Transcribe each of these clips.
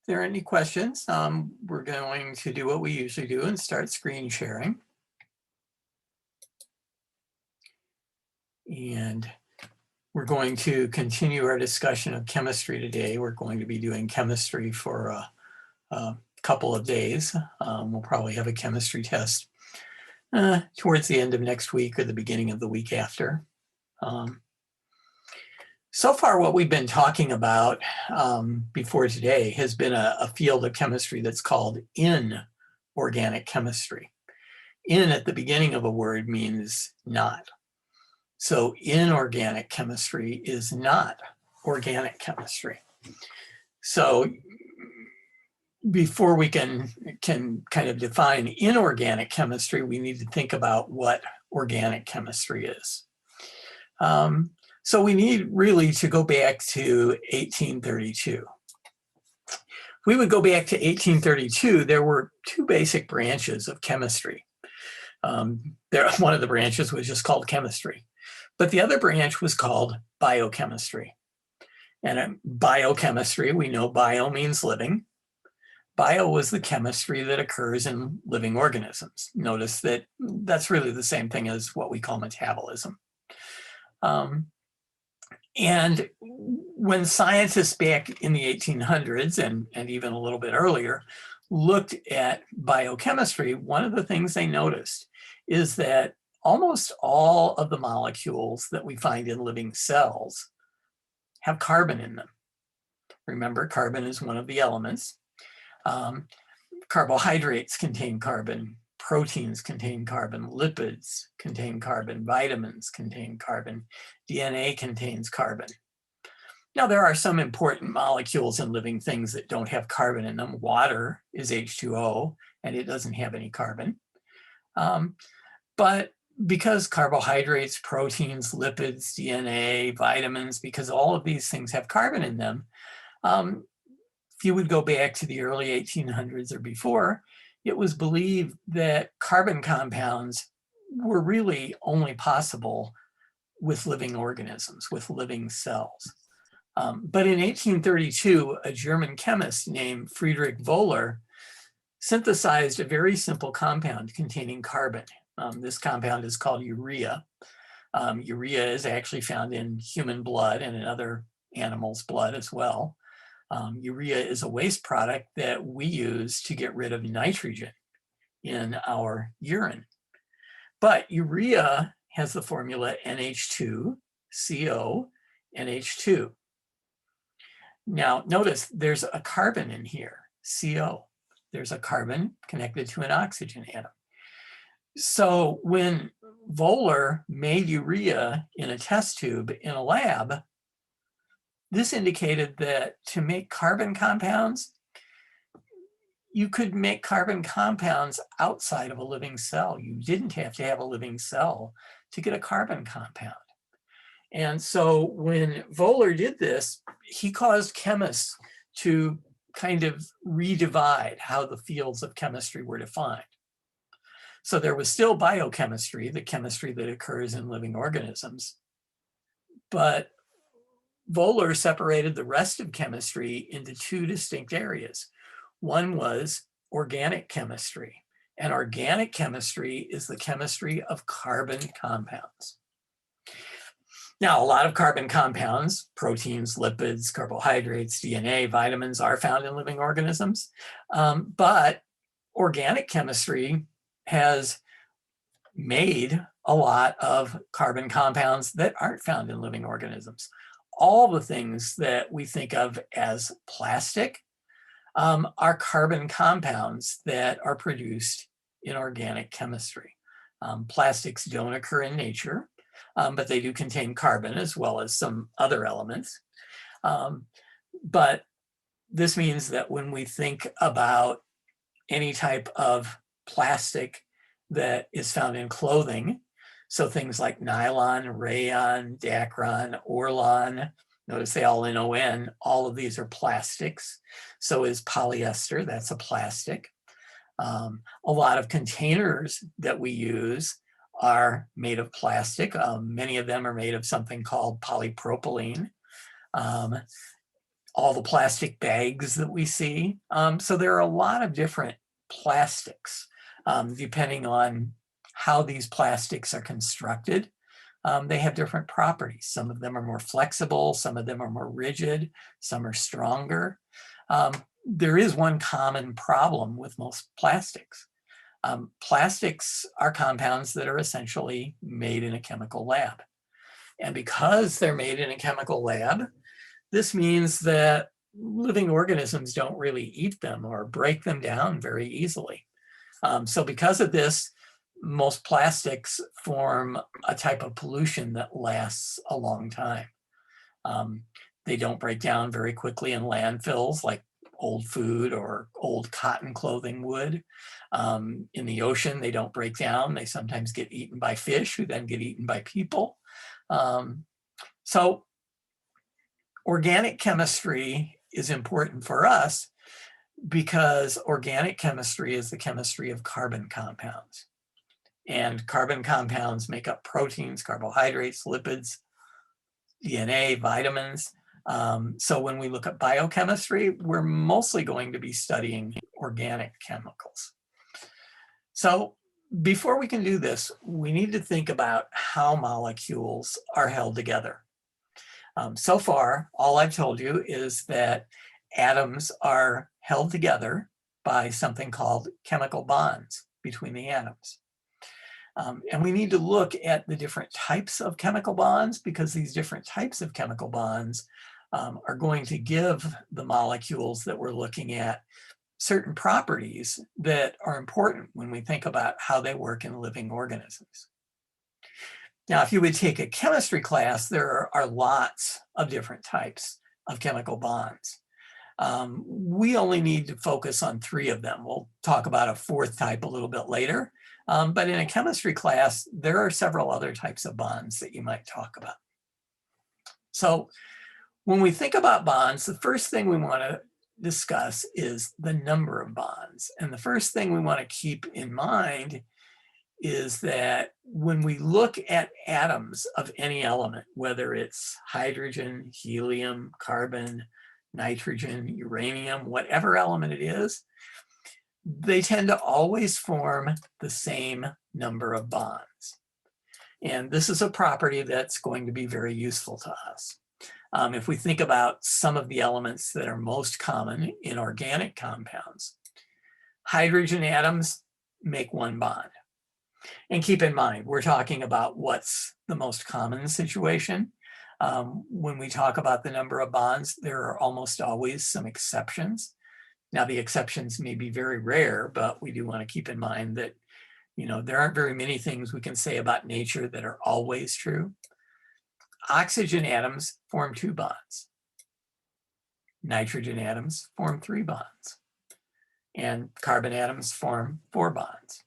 there are any questions, we're going to do what we usually do and start screen sharing. And we're going to continue our discussion of chemistry today. We're going to be doing chemistry for a couple of days. We'll probably have a chemistry test towards the end of next week or the beginning of the week after. So far, what we've been talking about before today has been a field of chemistry that's called inorganic chemistry. In at the beginning of a word means not. So inorganic chemistry is not organic chemistry. So before we can kind of define inorganic chemistry, we need to think about what organic chemistry is. So we need really to go back to 1832. If we would go back to 1832, there were two basic branches of chemistry. One of the branches was just called chemistry, but the other branch was called biochemistry. And biochemistry, we know bio means living. Bio was the chemistry that occurs in living organisms. Notice that that's really the same thing as what we call metabolism. And when scientists back in the 1800s and even a little bit earlier looked at biochemistry, one of the things they noticed is that almost all of the molecules that we find in living cells have carbon in them. Remember, carbon is one of the elements. Carbohydrates contain carbon, proteins contain carbon, lipids contain carbon, vitamins contain carbon, DNA contains carbon. Now, there are some important molecules in living things that don't have carbon in them. Water is H2O, and it doesn't have any carbon. But because carbohydrates, proteins, lipids, DNA, vitamins, because all of these things have carbon in them, if you would go back to the early 1800s or before, it was believed that carbon compounds were really only possible with living organisms, with living cells. But in 1832, a German chemist named Friedrich Wöhler synthesized a very simple compound containing carbon. This compound is called urea. Urea is actually found in human blood and in other animals' blood as well. Urea is a waste product that we use to get rid of nitrogen in our urine. But urea has the formula NH2CO, NH2. Now, notice there's a carbon in here, CO. There's a carbon connected to an oxygen atom. So when Wöhler made urea in a test tube in a lab, this indicated that to make carbon compounds, you could make carbon compounds outside of a living cell. You didn't have to have a living cell to get a carbon compound. And so when Wöhler did this, he caused chemists to kind of redivide how the fields of chemistry were defined. So there was still biochemistry, the chemistry that occurs in living organisms, but Wöhler separated the rest of chemistry into two distinct areas. One was organic chemistry, and organic chemistry is the chemistry of carbon compounds. Now, a lot of carbon compounds, proteins, lipids, carbohydrates, DNA, vitamins are found in living organisms, but organic chemistry has made a lot of carbon compounds that aren't found in living organisms. All the things that we think of as plastic are carbon compounds that are produced in organic chemistry. Plastics don't occur in nature, but they do contain carbon as well as some other elements. But this means that when we think about any type of plastic that is found in clothing, so things like nylon, rayon, Dacron, Orlon, notice they all N-O-N, all of these are plastics. So is polyester, that's a plastic. A lot of containers that we use are made of plastic. Many of them are made of something called polypropylene. all the plastic bags that we see. So there are a lot of different plastics, depending on how these plastics are constructed. They have different properties. Some of them are more flexible, some of them are more rigid, some are stronger. There is one common problem with most plastics. Plastics are compounds that are essentially made in a chemical lab. And because they're made in a chemical lab, this means that living organisms don't really eat them or break them down very easily. So because of this, most plastics form a type of pollution that lasts a long time. They don't break down very quickly in landfills like old food or old cotton clothing would. In the ocean, they don't break down. They sometimes get eaten by fish who then get eaten by people. So organic chemistry is important for us because organic chemistry is the chemistry of carbon compounds. And carbon compounds make up proteins, carbohydrates, lipids, DNA, vitamins. So when we look at biochemistry, we're mostly going to be studying organic chemicals. So before we can do this, we need to think about how molecules are held together. So far, all I've told you is that atoms are held together by something called chemical bonds between the atoms. And we need to look at the different types of chemical bonds because these different types of chemical bonds are going to give the molecules that we're looking at certain properties that are important when we think about how they work in living organisms. Now, if you would take a chemistry class, there are lots of different types of chemical bonds. We only need to focus on 3 of them. We'll talk about a 4th type a little bit later. But in a chemistry class, there are several other types of bonds that you might talk about. So when we think about bonds, the first thing we want to discuss is the number of bonds. And the first thing we want to keep in mind is that when we look at atoms of any element, whether it's hydrogen, helium, carbon, nitrogen, uranium, whatever element it is, they tend to always form the same number of bonds. And this is a property that's going to be very useful to us. If we think about some of the elements that are most common in organic compounds, hydrogen atoms make 1 bond. And keep in mind, we're talking about what's the most common situation. When we talk about the number of bonds, there are almost always some exceptions. Now, the exceptions may be very rare, but we do want to keep in mind that, there aren't very many things we can say about nature that are always true. Oxygen atoms form 2 bonds. Nitrogen atoms form 3 bonds. And carbon atoms form 4 bonds.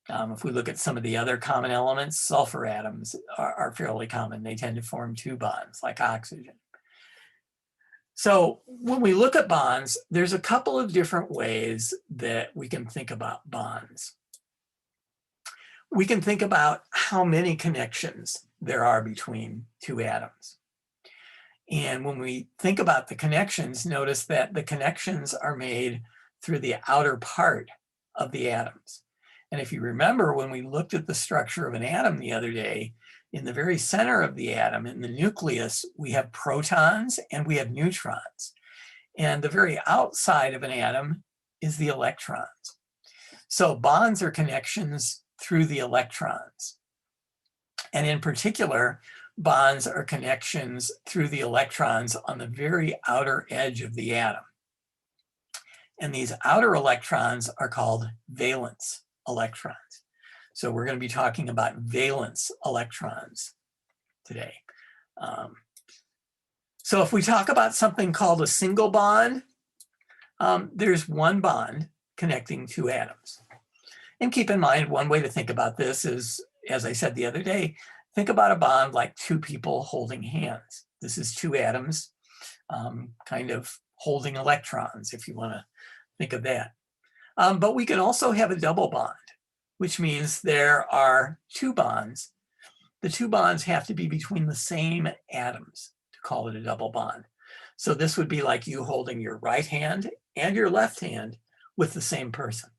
If we look at some of the other common elements, sulfur atoms are fairly common. They tend to form 2 bonds like oxygen. So when we look at bonds, there's a couple of different ways that we can think about bonds. We can think about how many connections there are between 2 atoms. And when we think about the connections, notice that the connections are made through the outer part of the atoms. And if you remember, when we looked at the structure of an atom the other day, in the very center of the atom, in the nucleus, we have protons and we have neutrons. And the very outside of an atom is the electrons. So bonds are connections through the electrons. And in particular, bonds are connections through the electrons on the very outer edge of the atom. And these outer electrons are called valence electrons. So we're going to be talking about valence electrons today. So if we talk about something called a single bond, there's 1 bond connecting 2 atoms. And keep in mind, one way to think about this is, as I said the other day, think about a bond like 2 people holding hands. This is 2 atoms kind of holding electrons, if you want to think of that. But we can also have a double bond, which means there are 2 bonds. The 2 bonds have to be between the same atoms to call it a double bond. So this would be like you holding your right hand and your left hand with the same person.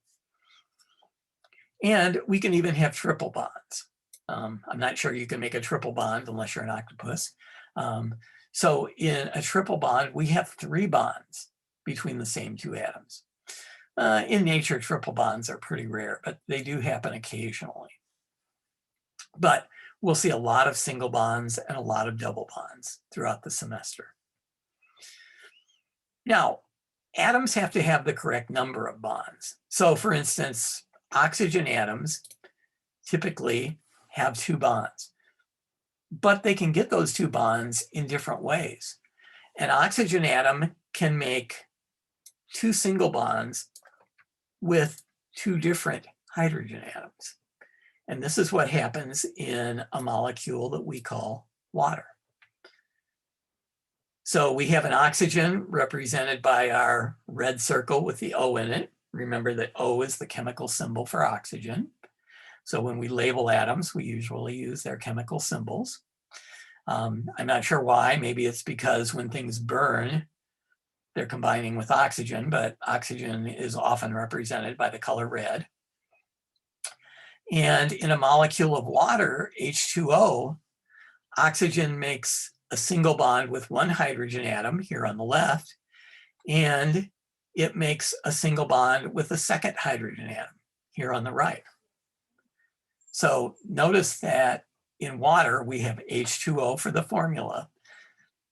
And we can even have triple bonds. I'm not sure you can make a triple bond unless you're an octopus. So in a triple bond, we have 3 bonds between the same 2 atoms. In nature, triple bonds are pretty rare, but they do happen occasionally. But we'll see a lot of single bonds and a lot of double bonds throughout the semester. Now, atoms have to have the correct number of bonds. So for instance, oxygen atoms typically have 2 bonds, but they can get those 2 bonds in different ways. An oxygen atom can make 2 single bonds with 2 different hydrogen atoms. And this is what happens in a molecule that we call water. So we have an oxygen represented by our red circle with the O in it. Remember that O is the chemical symbol for oxygen. So when we label atoms, we usually use their chemical symbols. I'm not sure why. Maybe it's because when things burn, they're combining with oxygen, but oxygen is often represented by the color red. And in a molecule of water, H2O, oxygen makes a single bond with 1 hydrogen atom here on the left, and it makes a single bond with a second hydrogen atom here on the right. So notice that in water, we have H2O for the formula.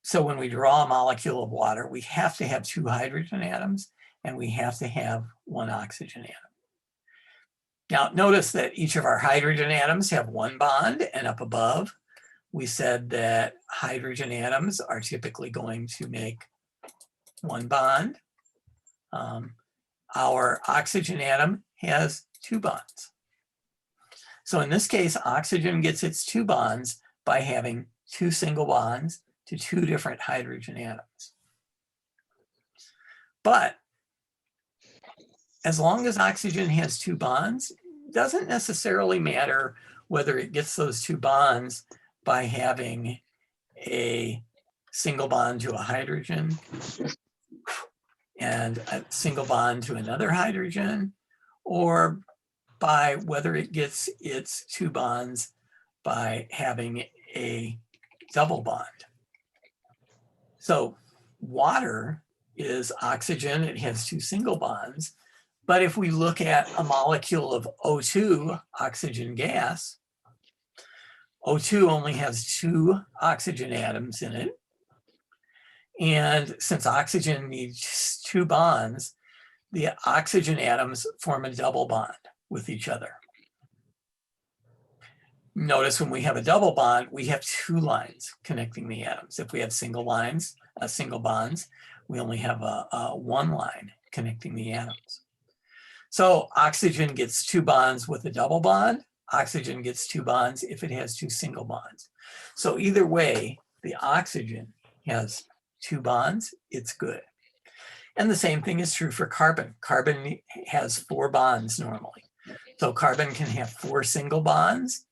So when we draw a molecule of water, we have to have 2 hydrogen atoms and we have to have 1 oxygen atom. Now notice that each of our hydrogen atoms have 1 bond, and up above, we said that hydrogen atoms are typically going to make 1 bond. Our oxygen atom has 2 bonds. So in this case, oxygen gets its 2 bonds by having 2 single bonds to 2 different hydrogen atoms. But as long as oxygen has 2 bonds, it doesn't necessarily matter whether it gets those 2 bonds by having a single bond to a hydrogen and a single bond to another hydrogen, or by whether it gets its 2 bonds by having a double bond. So water is oxygen, it has 2 single bonds, but if we look at a molecule of O2, oxygen gas, O2 only has 2 oxygen atoms in it. And since oxygen needs 2 bonds, the oxygen atoms form a double bond with each other. Notice when we have a double bond, we have 2 lines connecting the atoms. If we have single lines, single bonds, we only have a 1 line connecting the atoms. So oxygen gets 2 bonds with a double bond. Oxygen gets 2 bonds if it has 2 single bonds. So either way, the oxygen has 2 bonds, it's good. And the same thing is true for carbon. Carbon has 4 bonds normally. So carbon can have 4 single bonds,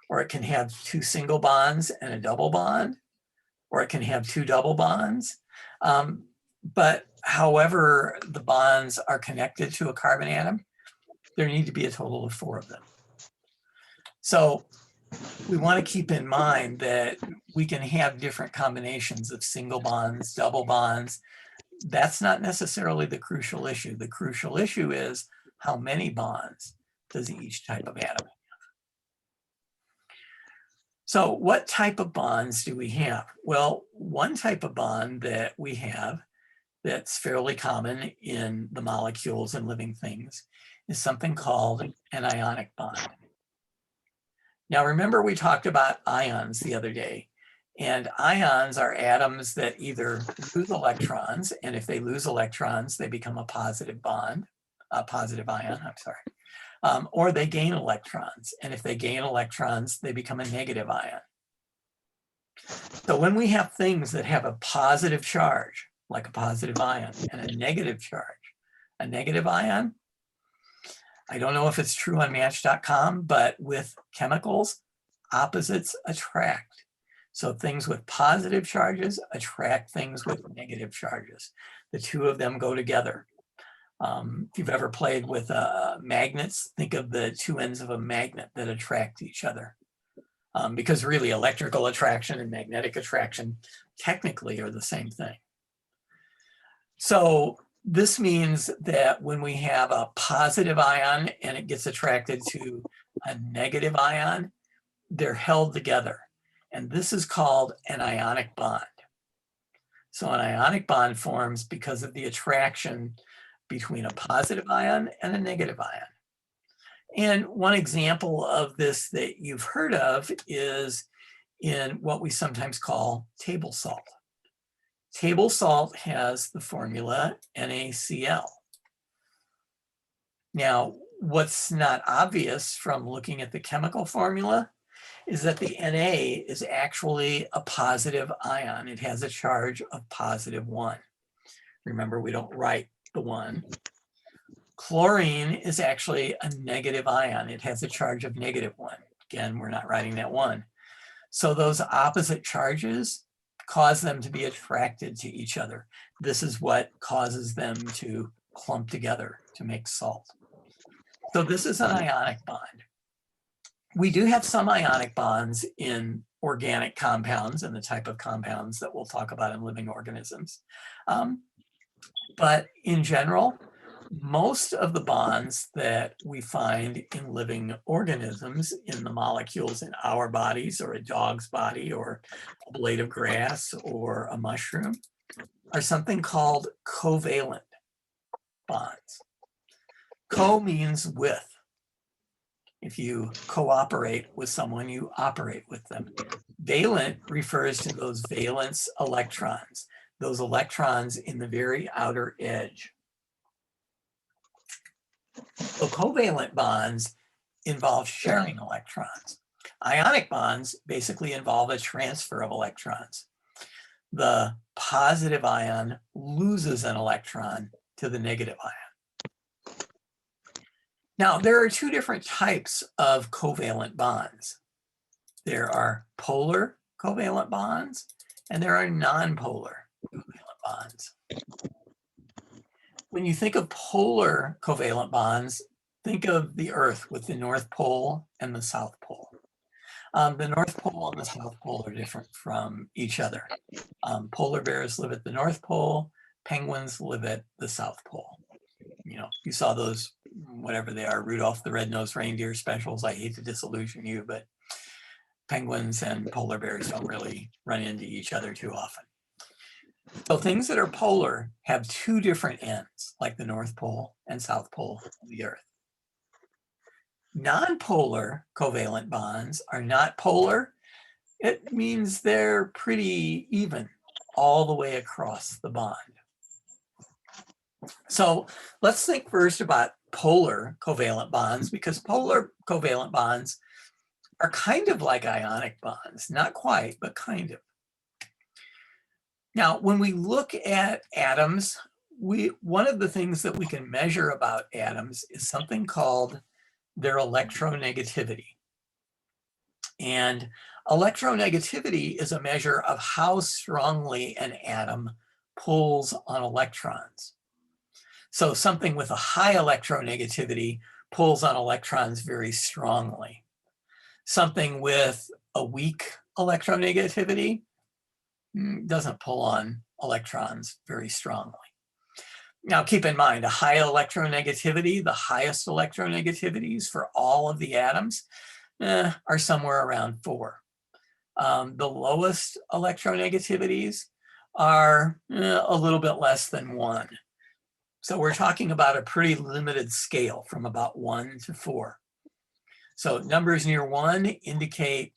or it can have 2 single bonds and a double bond, or it can have 2 double bonds. But however the bonds are connected to a carbon atom, there need to be a total of 4 of them. So we want to keep in mind that we can have different combinations of single bonds, double bonds. That's not necessarily the crucial issue. The crucial issue is how many bonds does each type of atom have. So what type of bonds do we have? Well, one type of bond that we have that's fairly common in the molecules and living things is something called an ionic bond. Now remember we talked about ions the other day, and ions are atoms that either lose electrons, and if they lose electrons, they become a positive bond, a positive ion, I'm sorry, or they gain electrons, and if they gain electrons, they become a negative ion. So when we have things that have a positive charge, like a positive ion, and a negative charge, a negative ion, I don't know if it's true on Match.com, but with chemicals, opposites attract. So things with positive charges attract things with negative charges. The two of them go together. If you've ever played with magnets, think of the two ends of a magnet that attract each other. Because really electrical attraction and magnetic attraction technically are the same thing. So this means that when we have a positive ion and it gets attracted to a negative ion, they're held together. And this is called an ionic bond. So an ionic bond forms because of the attraction between a positive ion and a negative ion. And one example of this that you've heard of is in what we sometimes call table salt. Table salt has the formula NaCl. Now, what's not obvious from looking at the chemical formula is that the Na is actually a positive ion. It has a charge of +1. Remember, we don't write the 1. Chlorine is actually a negative ion. It has a charge of -1. Again, we're not writing that 1. So those opposite charges cause them to be attracted to each other. This is what causes them to clump together to make salt. So this is an ionic bond. We do have some ionic bonds in organic compounds and the type of compounds that we'll talk about in living organisms. But in general, most of the bonds that we find in living organisms, in the molecules in our bodies or a dog's body or a blade of grass or a mushroom, are something called covalent bonds. Co means with. If you cooperate with someone, you operate with them. Valent refers to those valence electrons, those electrons in the very outer edge. So covalent bonds involve sharing electrons. Ionic bonds basically involve a transfer of electrons. The positive ion loses an electron to the negative ion. Now, there are two different types of covalent bonds. There are polar covalent bonds and there are non-polar covalent bonds. When you think of polar covalent bonds, think of the Earth with the North Pole and the South Pole. The North Pole and the South Pole are different from each other. Polar bears live at the North Pole, penguins live at the South Pole. You know, you saw those, whatever they are, Rudolph the Red-Nosed Reindeer specials. I hate to disillusion you, but penguins and polar bears don't really run into each other too often. So things that are polar have two different ends, like the North Pole and South Pole of the Earth. Non-polar covalent bonds are not polar. It means they're pretty even all the way across the bond. So let's think first about polar covalent bonds, because polar covalent bonds are kind of like ionic bonds, not quite, but kind of. Now, when we look at atoms, one of the things that we can measure about atoms is something called their electronegativity. And electronegativity is a measure of how strongly an atom pulls on electrons. So something with a high electronegativity pulls on electrons very strongly. Something with a weak electronegativity doesn't pull on electrons very strongly. Now, keep in mind, a high electronegativity, the highest electronegativities for all of the atoms are somewhere around 4. The lowest electronegativities are a little bit less than 1. So we're talking about a pretty limited scale from about 1 to 4. So numbers near 1 indicate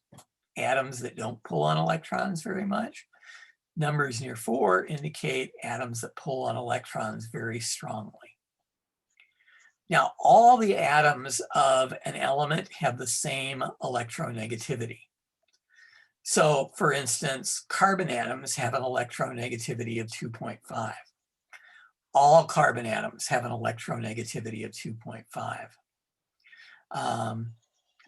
atoms that don't pull on electrons very much. Numbers near 4 indicate atoms that pull on electrons very strongly. Now, all the atoms of an element have the same electronegativity. So, for instance, carbon atoms have an electronegativity of 2.5. All carbon atoms have an electronegativity of 2.5.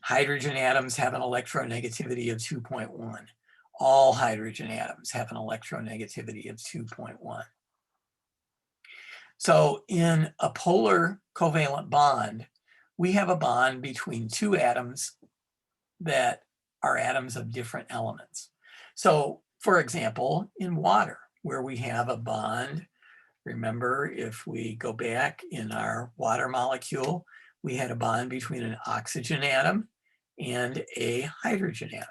Hydrogen atoms have an electronegativity of 2.1. all hydrogen atoms have an electronegativity of 2.1. So in a polar covalent bond, we have a bond between two atoms that are atoms of different elements. So for example, in water, where we have a bond, remember if we go back in our water molecule, we had a bond between an oxygen atom and a hydrogen atom.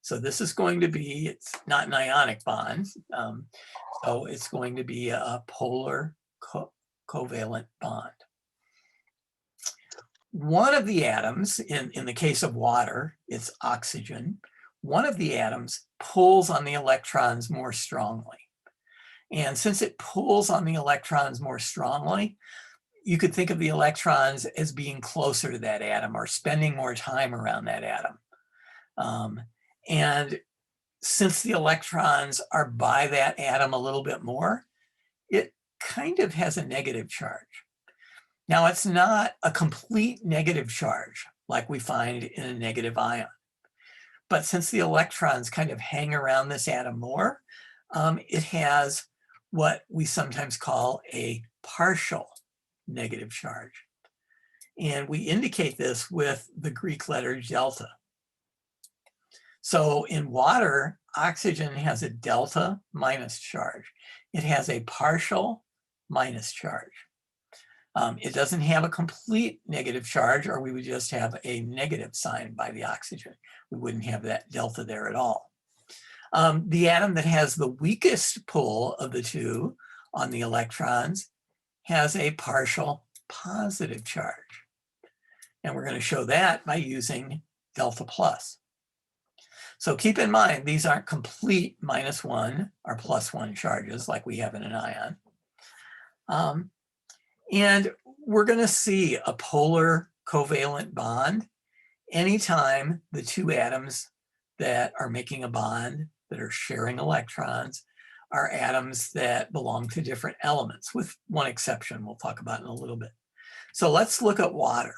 So this is going to be, it's not an ionic bond, so it's going to be a polar covalent bond. One of the atoms, in the case of water, it's oxygen. One of the atoms pulls on the electrons more strongly. And since it pulls on the electrons more strongly, you could think of the electrons as being closer to that atom or spending more time around that atom. And since the electrons are by that atom a little bit more, it kind of has a negative charge. Now, it's not a complete negative charge like we find in a negative ion. But since the electrons kind of hang around this atom more, it has what we sometimes call a partial negative charge. And we indicate this with the Greek letter delta. So in water, oxygen has a delta minus charge. It has a partial minus charge. It doesn't have a complete negative charge, or we would just have a negative sign by the oxygen. We wouldn't have that delta there at all. The atom that has the weakest pull of the two on the electrons has a partial positive charge. And we're going to show that by using delta plus. So keep in mind, these aren't complete -1 or +1 charges like we have in an ion. And we're going to see a polar covalent bond anytime the two atoms that are making a bond, that are sharing electrons, are atoms that belong to different elements, with one exception we'll talk about in a little bit. So let's look at water.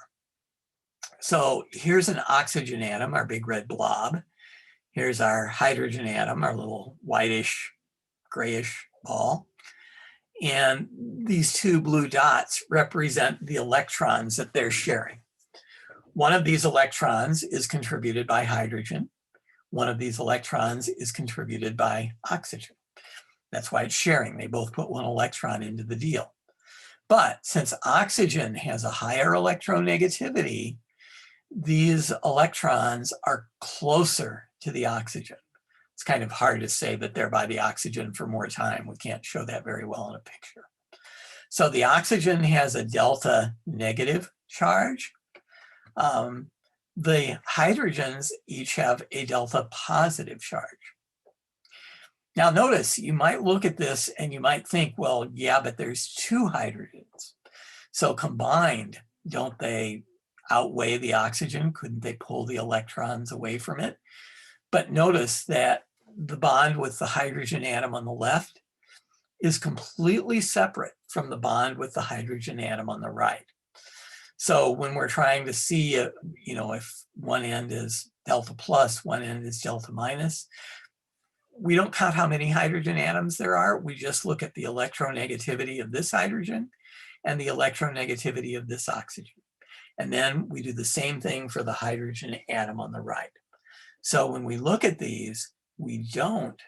So here's an oxygen atom, our big red blob. Here's our hydrogen atom, our little whitish, grayish ball. And these two blue dots represent the electrons that they're sharing. One of these electrons is contributed by hydrogen. One of these electrons is contributed by oxygen. That's why it's sharing. They both put one electron into the deal. But since oxygen has a higher electronegativity, these electrons are closer to the oxygen. It's kind of hard to say that they're by the oxygen for more time. We can't show that very well in a picture. So the oxygen has a delta negative charge. The hydrogens each have a delta positive charge. Now notice, you might look at this and you might think, well, yeah, but there's two hydrogens. So combined, don't they outweigh the oxygen? Couldn't they pull the electrons away from it? But notice that the bond with the hydrogen atom on the left is completely separate from the bond with the hydrogen atom on the right. So when we're trying to see, if one end is delta plus, one end is delta minus, we don't count how many hydrogen atoms there are. We just look at the electronegativity of this hydrogen and the electronegativity of this oxygen. And then we do the same thing for the hydrogen atom on the right. So when we look at these, we don't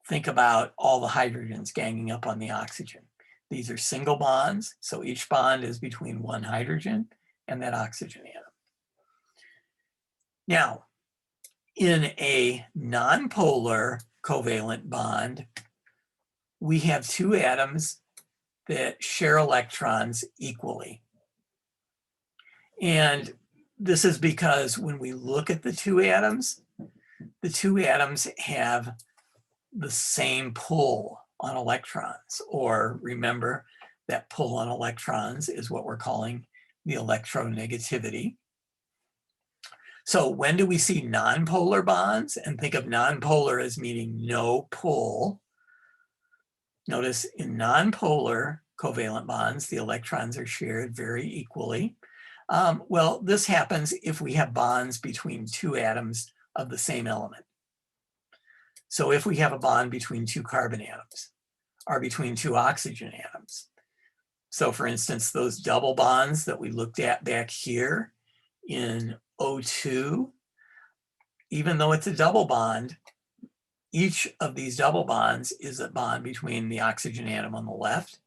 think about all the hydrogens ganging up on the oxygen. These are single bonds, so each bond is between one hydrogen and that oxygen atom. Now, in a nonpolar covalent bond, we have two atoms that share electrons equally. And this is because when we look at the two atoms have the same pull on electrons, or remember that pull on electrons is what we're calling the electronegativity. So when do we see nonpolar bonds? And think of nonpolar as meaning no pull. Notice in nonpolar covalent bonds, the electrons are shared very equally. Well, this happens if we have bonds between two atoms of the same element. So if we have a bond between two carbon atoms or between two oxygen atoms, so for instance, those double bonds that we looked at back here in O2, even though it's a double bond, each of these double bonds is a bond between the oxygen atom on the left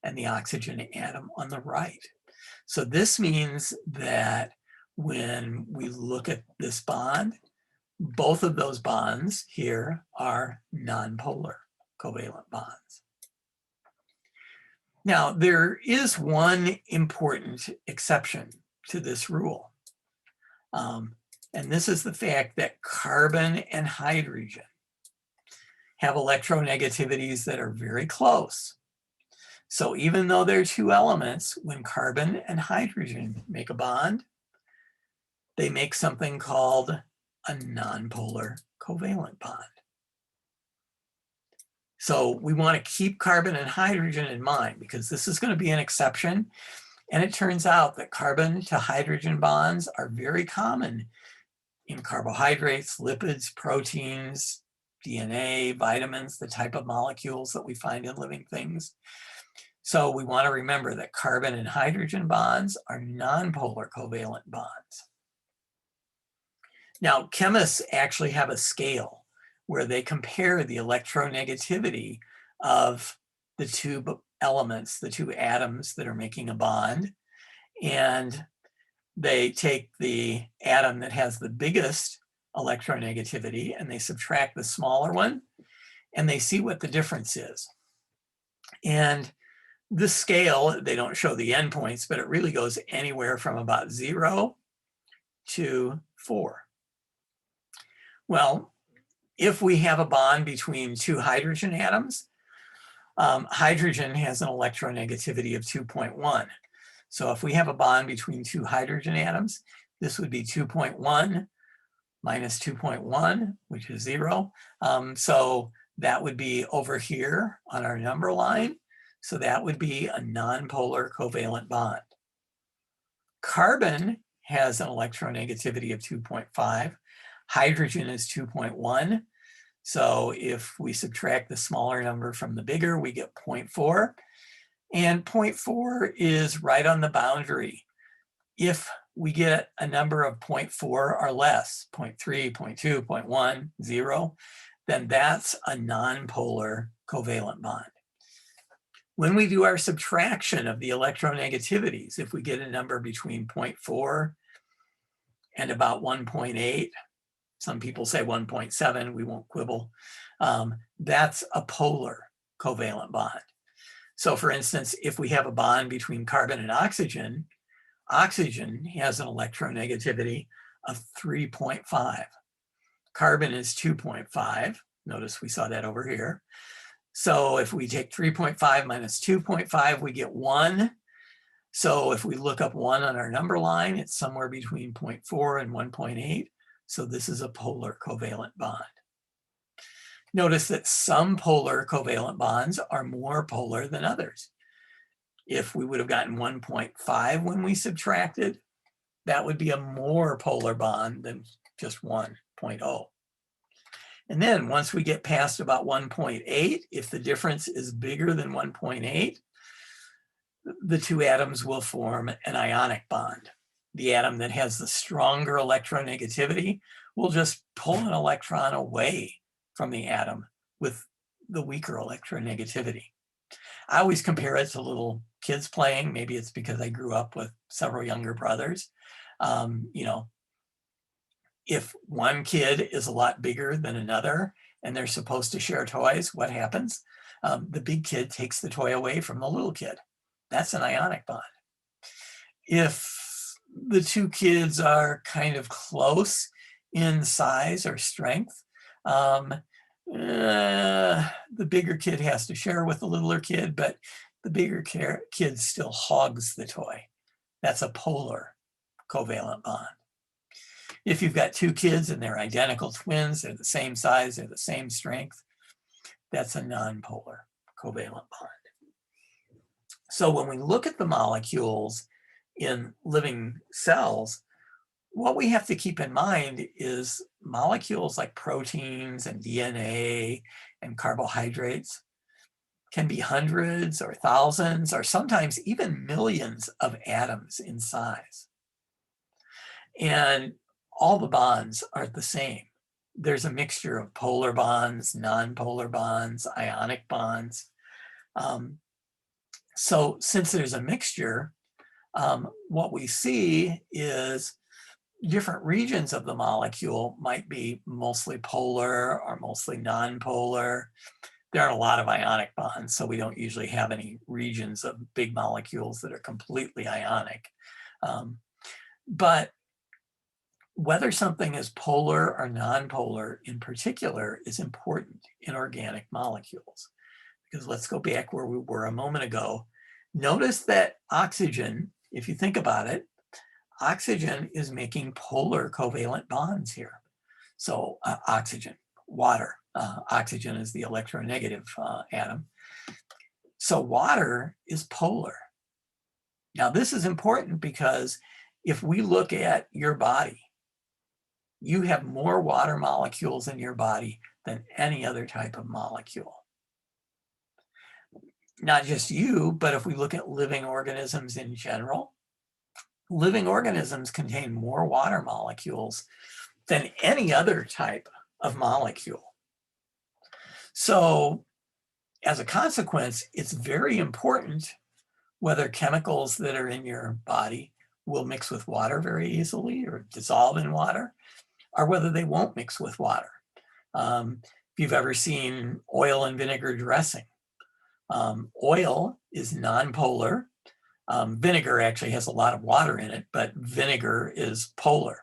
and the oxygen atom on the right. So this means that when we look at this bond, both of those bonds here are nonpolar covalent bonds. Now, there is one important exception to this rule. And this is the fact that carbon and hydrogen have electronegativities that are very close. So even though they're two elements, when carbon and hydrogen make a bond, they make something called a nonpolar covalent bond. So we want to keep carbon and hydrogen in mind because this is going to be an exception. And it turns out that carbon to hydrogen bonds are very common in carbohydrates, lipids, proteins, DNA, vitamins, the type of molecules that we find in living things. So we want to remember that carbon and hydrogen bonds are nonpolar covalent bonds. Now, chemists actually have a scale where they compare the electronegativity of the two elements, the two atoms that are making a bond, and they take the atom that has the biggest electronegativity and they subtract the smaller one, and they see what the difference is. And this scale, they don't show the endpoints, but it really goes anywhere from about 0 to 4. Well, if we have a bond between two hydrogen atoms, hydrogen has an electronegativity of 2.1. So if we have a bond between two hydrogen atoms, this would be 2.1 minus 2.1, which is 0. So that would be over here on our number line. So that would be a nonpolar covalent bond. Carbon has an electronegativity of 2.5. Hydrogen is 2.1. So if we subtract the smaller number from the bigger, we get 0.4. And 0.4 is right on the boundary. If we get a number of 0.4 or less, 0.3, 0.2, 0.1, 0, then that's a nonpolar covalent bond. When we do our subtraction of the electronegativities, if we get a number between 0.4 and about 1.8, some people say 1.7, we won't quibble, that's a polar covalent bond. So for instance, if we have a bond between carbon and oxygen, oxygen has an electronegativity of 3.5. Carbon is 2.5. Notice we saw that over here. So if we take 3.5 minus 2.5, we get 1. So if we look up 1 on our number line, it's somewhere between 0.4 and 1.8. So this is a polar covalent bond. Notice that some polar covalent bonds are more polar than others. If we would have gotten 1.5 when we subtracted, that would be a more polar bond than just 1.0. And then once we get past about 1.8, if the difference is bigger than 1.8, the two atoms will form an ionic bond. The atom that has the stronger electronegativity will just pull an electron away from the atom with the weaker electronegativity. I always compare it to little kids playing. Maybe it's because I grew up with several younger brothers. You know, if one kid is a lot bigger than another and they're supposed to share toys, what happens? The big kid takes the toy away from the little kid. That's an ionic bond. If the two kids are kind of close in size or strength, the bigger kid has to share with the littler kid, but the bigger kid still hogs the toy. That's a polar covalent bond. If you've got two kids and they're identical twins, they're the same size, they're the same strength, that's a nonpolar covalent bond. So when we look at the molecules in living cells, what we have to keep in mind is molecules like proteins and DNA and carbohydrates can be hundreds or thousands or sometimes even millions of atoms in size. And all the bonds are the same. There's a mixture of polar bonds, non-polar bonds, ionic bonds. So since there's a mixture, what we see is different regions of the molecule might be mostly polar or mostly non-polar. There aren't a lot of ionic bonds, so we don't usually have any regions of big molecules that are completely ionic. But whether something is polar or non-polar in particular is important in organic molecules. Because let's go back where we were a moment ago. Notice that oxygen, if you think about it, oxygen is making polar covalent bonds here. So oxygen, water, oxygen is the electronegative atom. So water is polar. Now this is important because if we look at your body, you have more water molecules in your body than any other type of molecule. Not just you, but if we look at living organisms in general, living organisms contain more water molecules than any other type of molecule. So as a consequence, it's very important whether chemicals that are in your body will mix with water very easily or dissolve in water, or whether they won't mix with water. If you've ever seen oil and vinegar dressing, oil is non-polar. Vinegar actually has a lot of water in it, but vinegar is polar.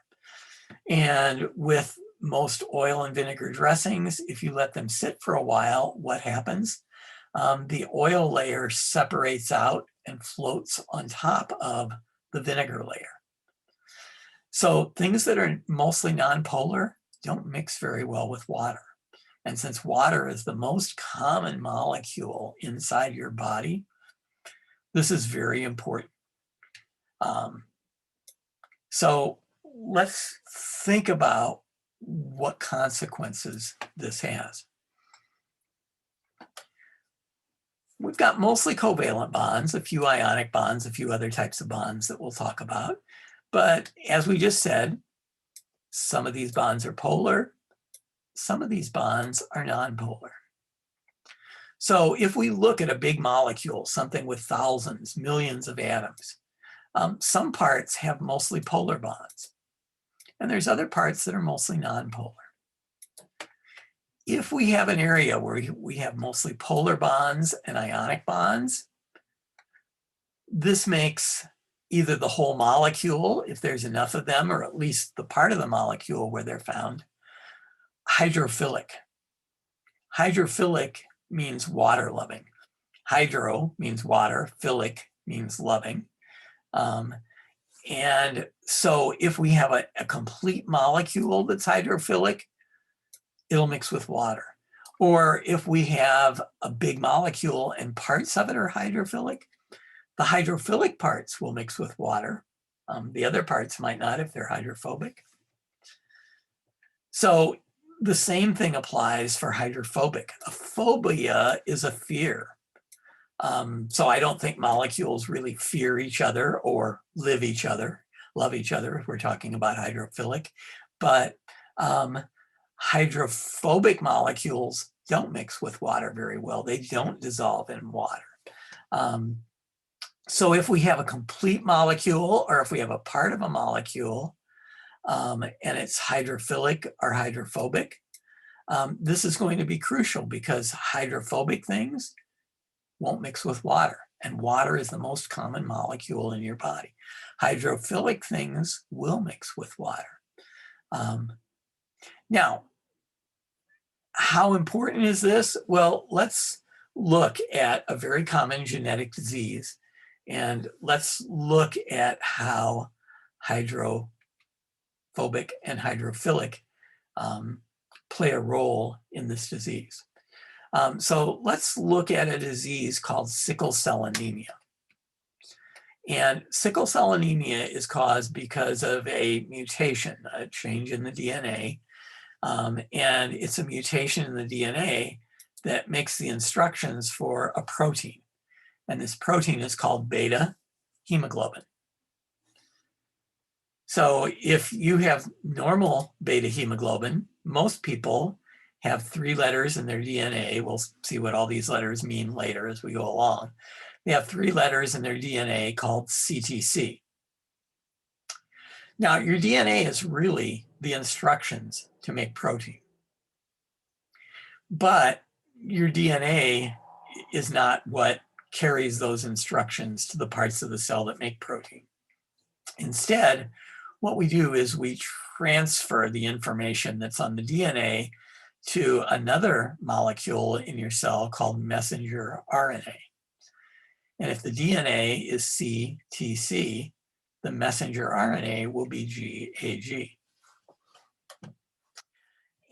And with most oil and vinegar dressings, if you let them sit for a while, what happens? The oil layer separates out and floats on top of the vinegar layer. So things that are mostly non-polar don't mix very well with water. And since water is the most common molecule inside your body, this is very important. So let's think about what consequences this has. We've got mostly covalent bonds, a few ionic bonds, a few other types of bonds that we'll talk about. But as we just said, some of these bonds are polar, some of these bonds are non-polar. So if we look at a big molecule, something with thousands, millions of atoms, some parts have mostly polar bonds, and there's other parts that are mostly non-polar. If we have an area where we have mostly polar bonds and ionic bonds, this makes either the whole molecule, if there's enough of them, or at least the part of the molecule where they're found, hydrophilic. Hydrophilic means water loving. Hydro means water, philic means loving. And so if we have a complete molecule that's hydrophilic, it'll mix with water. Or if we have a big molecule and parts of it are hydrophilic, the hydrophilic parts will mix with water. The other parts might not if they're hydrophobic. So the same thing applies for hydrophobic. A phobia is a fear. So I don't think molecules really fear each other or love each other if we're talking about hydrophilic. But hydrophobic molecules don't mix with water very well. They don't dissolve in water. So if we have a complete molecule or if we have a part of a molecule and it's hydrophilic or hydrophobic, this is going to be crucial because hydrophobic things won't mix with water, and water is the most common molecule in your body. Hydrophilic things will mix with water. Now, how important is this? Well, let's look at a very common genetic disease, and let's look at how hydrophobic and hydrophilic play a role in this disease. So let's look at a disease called sickle cell anemia. And sickle cell anemia is caused because of a mutation, a change in the DNA. And it's a mutation in the DNA that makes the instructions for a protein. And this protein is called beta hemoglobin. So if you have normal beta hemoglobin, most people have 3 letters in their DNA. We'll see what all these letters mean later as we go along. They have 3 letters in their DNA called CTC. Now, your DNA is really the instructions to make protein. But your DNA is not what carries those instructions to the parts of the cell that make protein. Instead, what we do is we transfer the information that's on the DNA to another molecule in your cell called messenger RNA. And if the DNA is CTC, the messenger RNA will be GAG.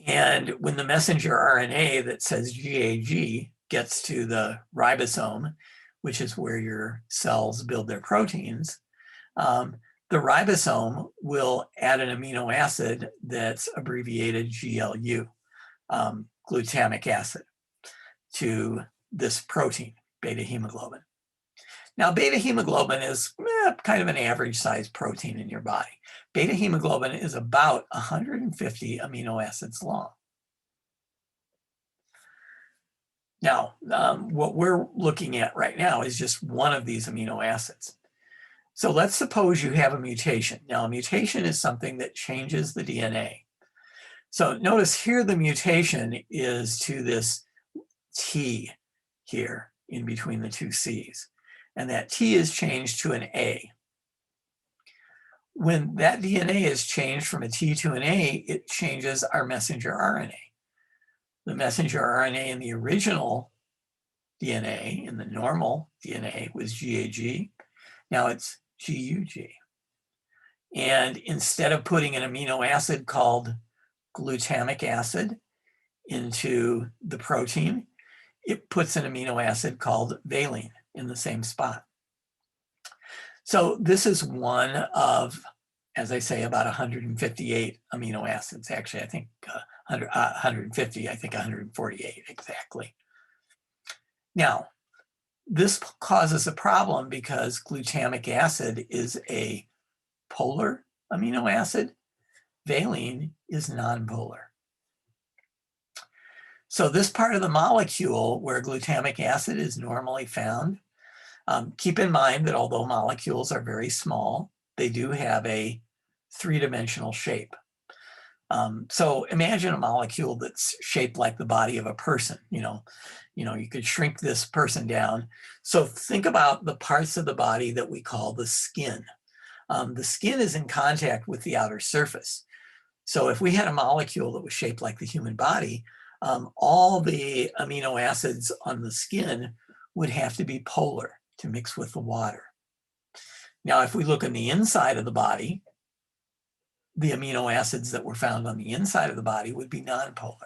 And when the messenger RNA that says GAG gets to the ribosome, which is where your cells build their proteins, the ribosome will add an amino acid that's abbreviated GLU, glutamic acid, to this protein, beta hemoglobin. Now, beta hemoglobin is kind of an average sized protein in your body. Beta hemoglobin is about 150 amino acids long. Now, what we're looking at right now is just one of these amino acids. So let's suppose you have a mutation. Now, a mutation is something that changes the DNA. So notice here the mutation is to this T here in between the 2 C's. And that T is changed to an A. When that DNA is changed from a T to an A, it changes our messenger RNA. The messenger RNA in the original DNA, in the normal DNA, was GAG. Now it's GUG. And instead of putting an amino acid called glutamic acid into the protein, it puts an amino acid called valine in the same spot. So this is one of, as I say, about 158 amino acids. Actually, I think 150, I think 148 exactly. Now, this causes a problem because glutamic acid is a polar amino acid. Valine is nonpolar. So this part of the molecule where glutamic acid is normally found, keep in mind that although molecules are very small, they do have a 3-dimensional shape. So imagine a molecule that's shaped like the body of a person. You could shrink this person down. So think about the parts of the body that we call the skin. The skin is in contact with the outer surface. So if we had a molecule that was shaped like the human body, all the amino acids on the skin would have to be polar to mix with the water. Now, if we look on the inside of the body, the amino acids that were found on the inside of the body would be nonpolar.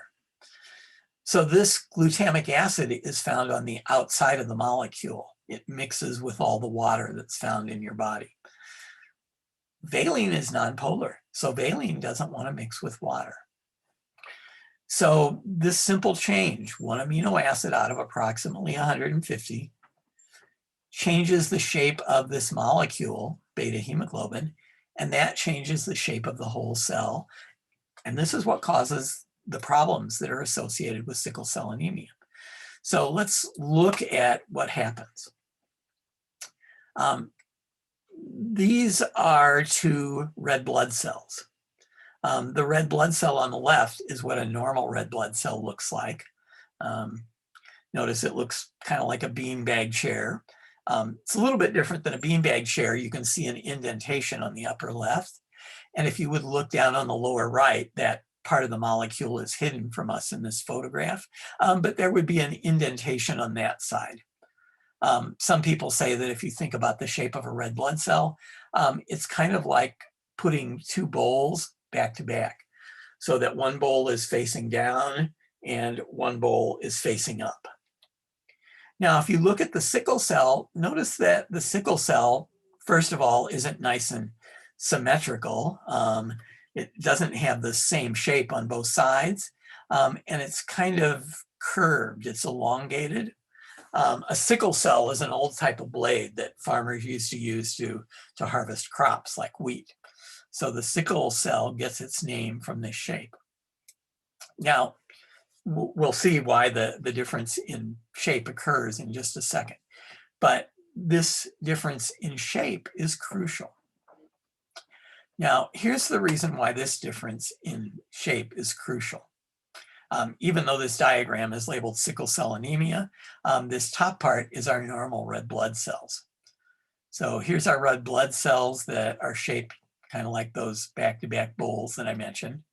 So this glutamic acid is found on the outside of the molecule. It mixes with all the water that's found in your body. Valine is nonpolar, so valine doesn't want to mix with water. So this simple change, one amino acid out of approximately 150, changes the shape of this molecule, beta hemoglobin, and that changes the shape of the whole cell. And this is what causes the problems that are associated with sickle cell anemia. So let's look at what happens. These are 2 red blood cells. The red blood cell on the left is what a normal red blood cell looks like. Notice it looks kind of like a beanbag chair. It's a little bit different than a beanbag chair. You can see an indentation on the upper left. And if you would look down on the lower right, that part of the molecule is hidden from us in this photograph, but there would be an indentation on that side. Some people say that if you think about the shape of a red blood cell, it's kind of like putting 2 bowls back to back, so that one bowl is facing down and one bowl is facing up. Now, if you look at the sickle cell, notice that the sickle cell first of all, isn't nice and symmetrical. It doesn't have the same shape on both sides, and it's kind of curved, it's elongated. A sickle cell is an old type of blade that farmers used to use to harvest crops like wheat. So the sickle cell gets its name from this shape. Now, we'll see why the difference in shape occurs in just a second. But this difference in shape is crucial. Now, here's the reason why this difference in shape is crucial. Even though this diagram is labeled sickle cell anemia, this top part is our normal red blood cells. So here's our red blood cells that are shaped kind of like those back-to-back bowls that I mentioned.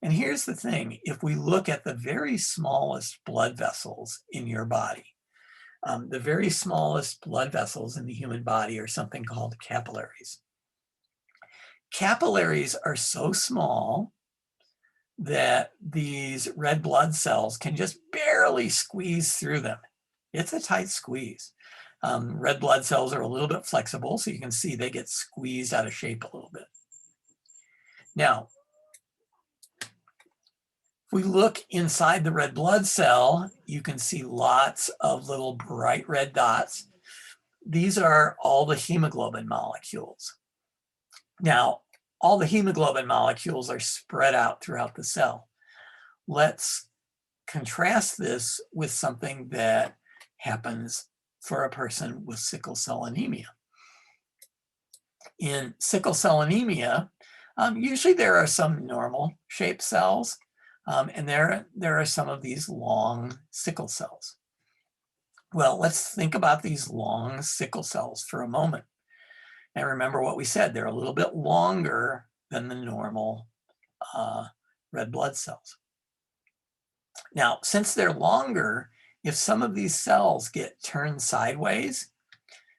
And here's the thing, if we look at the very smallest blood vessels in your body, the very smallest blood vessels in the human body are something called capillaries. Capillaries are so small that these red blood cells can just barely squeeze through them. It's a tight squeeze. Red blood cells are a little bit flexible, so you can see they get squeezed out of shape a little bit. Now, if we look inside the red blood cell, you can see lots of little bright red dots. These are all the hemoglobin molecules. Now, all the hemoglobin molecules are spread out throughout the cell. Let's contrast this with something that happens for a person with sickle cell anemia. In sickle cell anemia, usually there are some normal shaped cells, and there are some of these long sickle cells. Well, let's think about these long sickle cells for a moment. And remember what we said, they're a little bit longer than the normal red blood cells. Now, since they're longer, if some of these cells get turned sideways,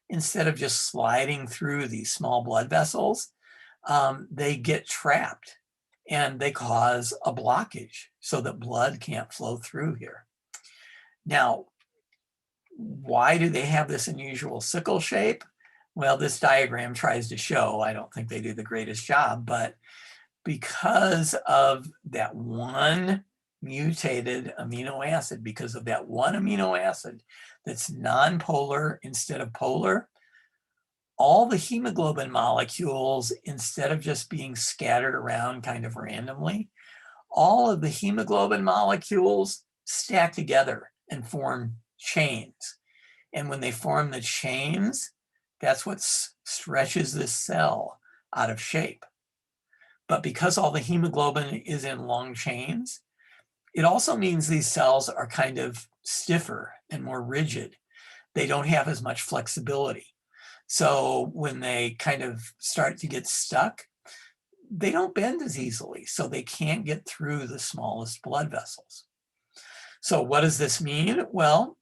instead of just sliding through these small blood vessels, they get trapped and they cause a blockage so that blood can't flow through here. Now, why do they have this unusual sickle shape? Well, this diagram tries to show, I don't think they do the greatest job, but because of that one mutated amino acid, because of that one amino acid that's non-polar instead of polar, all the hemoglobin molecules, instead of just being scattered around kind of randomly, all of the hemoglobin molecules stack together and form chains. And when they form the chains, that's what stretches this cell out of shape. But because all the hemoglobin is in long chains, it also means these cells are kind of stiffer and more rigid. They don't have as much flexibility. So when they kind of start to get stuck, they don't bend as easily, so they can't get through the smallest blood vessels. So what does this mean? Well,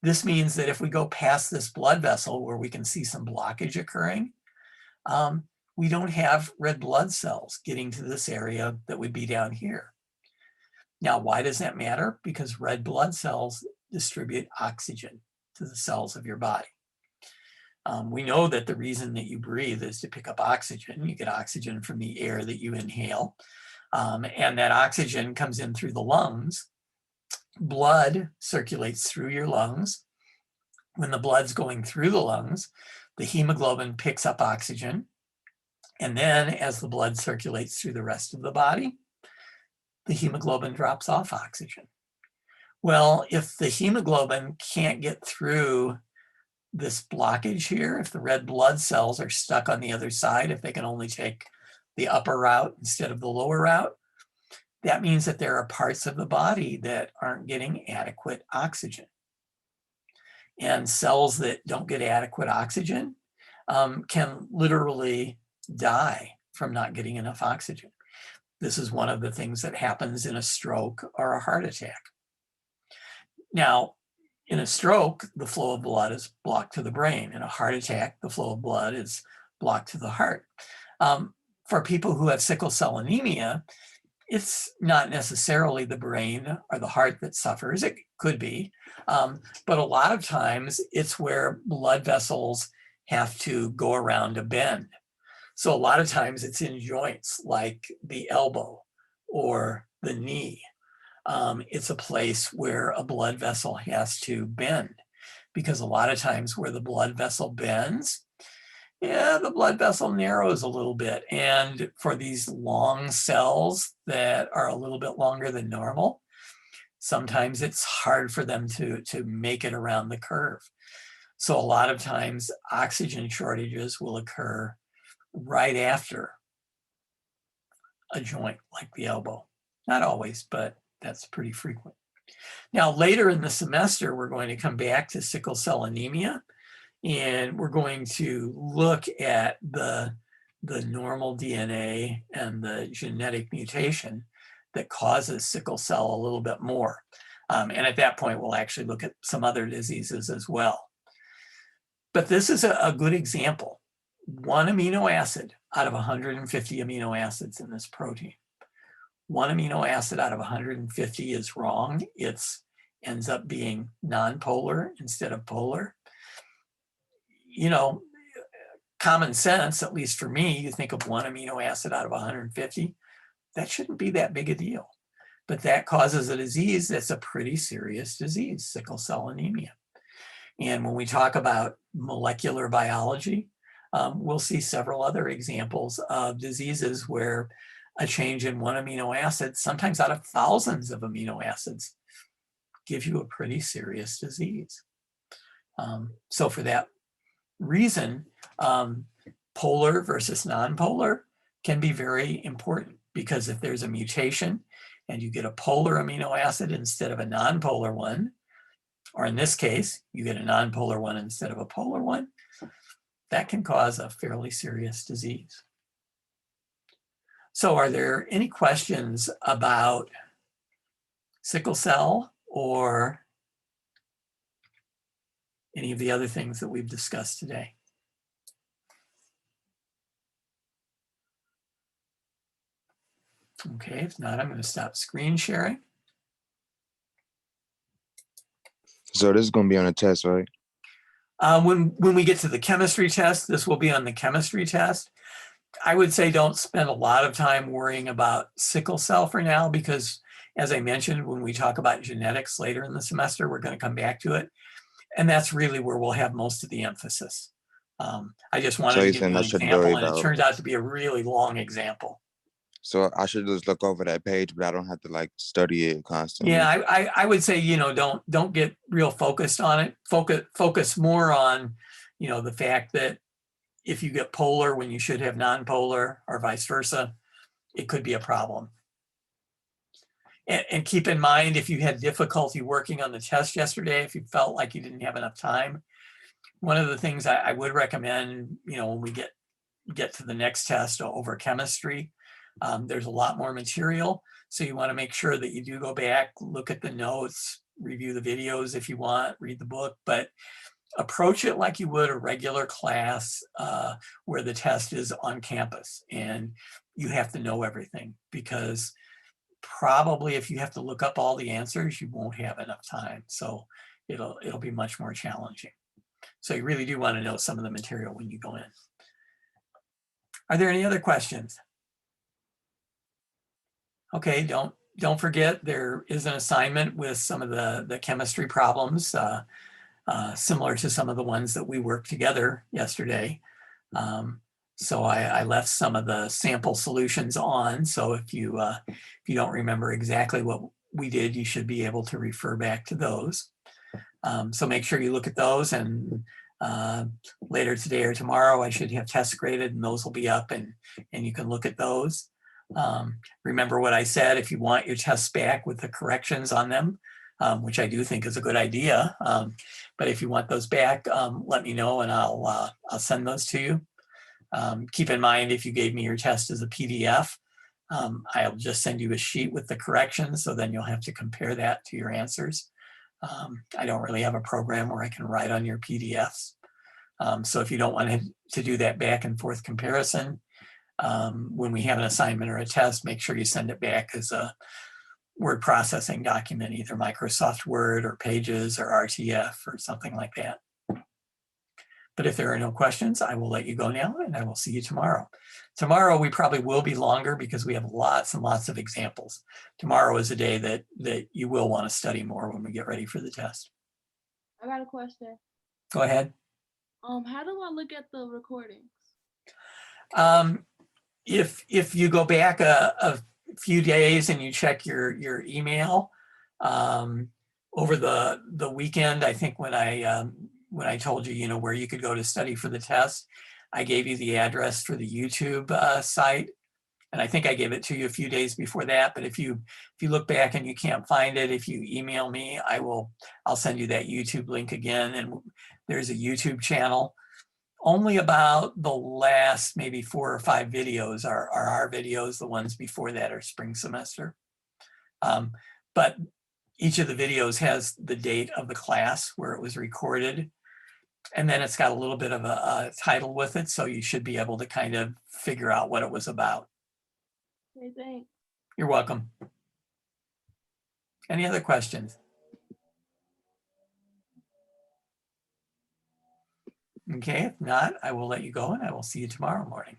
this means that if we go past this blood vessel where we can see some blockage occurring, we don't have red blood cells getting to this area that would be down here. Now, why does that matter? Because red blood cells distribute oxygen to the cells of your body. We know that the reason that you breathe is to pick up oxygen. You get oxygen from the air that you inhale, and that oxygen comes in through the lungs. Blood circulates through your lungs. When the blood's going through the lungs, the hemoglobin picks up oxygen. And then as the blood circulates through the rest of the body, the hemoglobin drops off oxygen. Well, if the hemoglobin can't get through this blockage here, if the red blood cells are stuck on the other side, if they can only take the upper route instead of the lower route, that means that there are parts of the body that aren't getting adequate oxygen. And cells that don't get adequate oxygen can literally die from not getting enough oxygen. This is one of the things that happens in a stroke or a heart attack. Now, in a stroke, the flow of blood is blocked to the brain. In a heart attack, the flow of blood is blocked to the heart. For people who have sickle cell anemia, it's not necessarily the brain or the heart that suffers. It could be, but a lot of times it's where blood vessels have to go around a bend. So a lot of times it's in joints like the elbow or the knee. It's a place where a blood vessel has to bend, because a lot of times where the blood vessel bends, the blood vessel narrows a little bit. And for these long cells that are a little bit longer than normal, sometimes it's hard for them to make it around the curve. So a lot of times oxygen shortages will occur right after a joint like the elbow. Not always, but that's pretty frequent. Now, later in the semester, we're going to come back to sickle cell anemia, and we're going to look at the normal DNA and the genetic mutation that causes sickle cell a little bit more. And at that point, we'll actually look at some other diseases as well. But this is a good example. One amino acid out of 150 amino acids in this protein. One amino acid out of 150 is wrong. It ends up being non-polar instead of polar. You know, common sense, at least for me, you think of one amino acid out of 150, that shouldn't be that big a deal. But that causes a disease that's a pretty serious disease, sickle cell anemia. And when we talk about molecular biology, we'll see several other examples of diseases where a change in one amino acid, sometimes out of thousands of amino acids, gives you a pretty serious disease. So for that reason, polar versus non-polar can be very important, because if there's a mutation and you get a polar amino acid instead of a non-polar one, or in this case, you get a non-polar one instead of a polar one, that can cause a fairly serious disease. So are there any questions about sickle cell or any of the other things that we've discussed today? Okay, if not, I'm going to stop screen sharing. So this is going to be on a test, right? When we get to the chemistry test, this will be on the chemistry test. I would say don't spend a lot of time worrying about sickle cell for now, because as I mentioned, when we talk about genetics later in the semester, we're going to come back to it. And that's really where we'll have most of the emphasis. I just wanted to give you an example, and it turns out to be a really long example. So I should just look over that page, but I don't have to like study it constantly. Yeah, I would say, you know, don't get real focused on it. Focus more on, you know, the fact that if you get polar when you should have non-polar, or vice versa, it could be a problem. And keep in mind, if you had difficulty working on the test yesterday, if you felt like you didn't have enough time, one of the things I would recommend, you know, when we get to the next test over chemistry, there's a lot more material. So you want to make sure that you do go back, look at the notes, review the videos if you want, read the book, but approach it like you would a regular class where the test is on campus and you have to know everything, because probably if you have to look up all the answers, you won't have enough time. So it'll be much more challenging. So you really do want to know some of the material when you go in. Are there any other questions? Okay, don't forget, there is an assignment with some of the chemistry problems, similar to some of the ones that we worked together yesterday. So I left some of the sample solutions on. So if you don't remember exactly what we did, you should be able to refer back to those. So make sure you look at those, and later today or tomorrow, I should have tests graded, and those will be up, and you can look at those. Remember what I said, if you want your tests back with the corrections on them, which I do think is a good idea. But if you want those back, let me know and I'll send those to you. Keep in mind, if you gave me your test as a PDF, I'll just send you a sheet with the corrections, so then you'll have to compare that to your answers. I don't really have a program where I can write on your PDFs. So if you don't want to do that back and forth comparison, when we have an assignment or a test, make sure you send it back as a word processing document, either Microsoft Word or Pages or RTF or something like that. But if there are no questions, I will let you go now and I will see you tomorrow. Tomorrow, we probably will be longer because we have lots and lots of examples. Tomorrow is a day that you will want to study more when we get ready for the test. I got a question. Go ahead. How do I look at the recordings? If you go back a few days and you check your email over the weekend, I think when I told you, where you could go to study for the test, I gave you the address for the YouTube site. And I think I gave it to you a few days before that. But if you look back and you can't find it, if you email me, I'll send you that YouTube link again. And there's a YouTube channel. Only about the last maybe 4 or 5 videos are our videos. The ones before that are spring semester. But each of the videos has the date of the class where it was recorded. And then it's got a little bit of a title with it. So you should be able to kind of figure out what it was about. Okay, thanks. You're welcome. Any other questions? Okay, if not, I will let you go and I will see you tomorrow morning.